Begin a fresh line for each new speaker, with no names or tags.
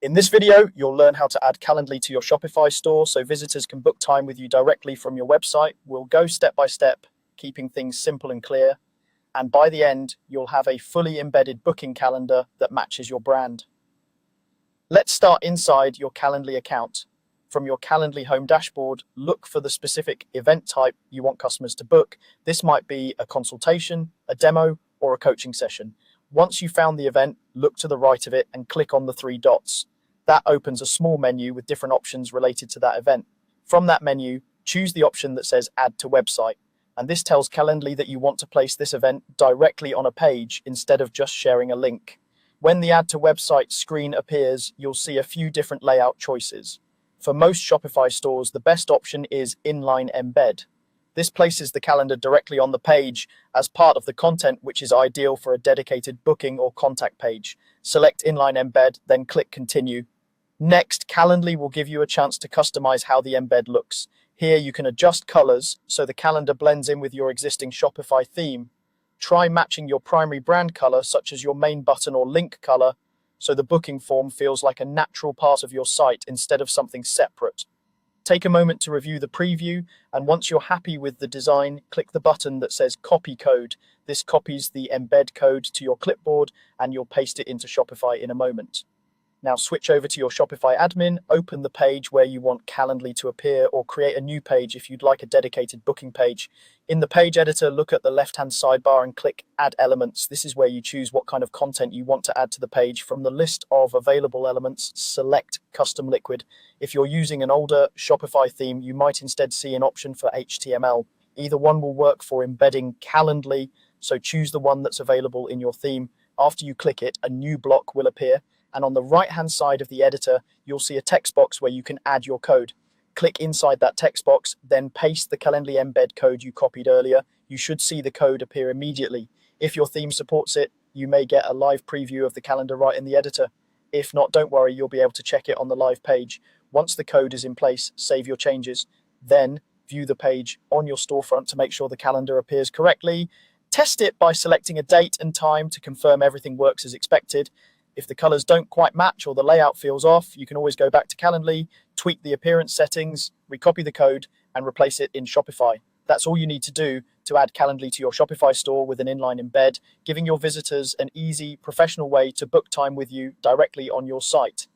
In this video, you'll learn how to add Calendly to your Shopify store so visitors can book time with you directly from your website. We'll go step by step, keeping things simple and clear. And by the end, you'll have a fully embedded booking calendar that matches your brand. Let's start inside your Calendly account. From your Calendly home dashboard, look for the specific event type you want customers to book. This might be a consultation, a demo, or a coaching session. Once you've found the event, look to the right of it and click on the three dots. That opens a small menu with different options related to that event. From that menu, choose the option that says Add to Website. And this tells Calendly that you want to place this event directly on a page instead of just sharing a link. When the Add to Website screen appears, you'll see a few different layout choices. For most Shopify stores, the best option is Inline Embed. This places the calendar directly on the page as part of the content, which is ideal for a dedicated booking or contact page. Select Inline Embed, then click Continue. Next, Calendly will give you a chance to customize how the embed looks. Here you can adjust colors so the calendar blends in with your existing Shopify theme. Try matching your primary brand color, such as your main button or link color, so the booking form feels like a natural part of your site instead of something separate. Take a moment to review the preview, and once you're happy with the design, click the button that says Copy Code. This copies the embed code to your clipboard, and you'll paste it into Shopify in a moment. Now switch over to your Shopify admin, open the page where you want Calendly to appear, or create a new page if you'd like a dedicated booking page. In the page editor, look at the left-hand sidebar and click Add Elements. This is where you choose what kind of content you want to add to the page. From the list of available elements, select Custom Liquid. If you're using an older Shopify theme, you might instead see an option for HTML. Either one will work for embedding Calendly, so choose the one that's available in your theme. After you click it, a new block will appear. And on the right-hand side of the editor, you'll see a text box where you can add your code. Click inside that text box, then paste the Calendly embed code you copied earlier. You should see the code appear immediately. If your theme supports it, you may get a live preview of the calendar right in the editor. If not, don't worry, you'll be able to check it on the live page. Once the code is in place, save your changes. Then view the page on your storefront to make sure the calendar appears correctly. Test it by selecting a date and time to confirm everything works as expected. If the colors don't quite match or the layout feels off, you can always go back to Calendly, tweak the appearance settings, recopy the code, and replace it in Shopify. That's all you need to do to add Calendly to your Shopify store with an inline embed, giving your visitors an easy, professional way to book time with you directly on your site.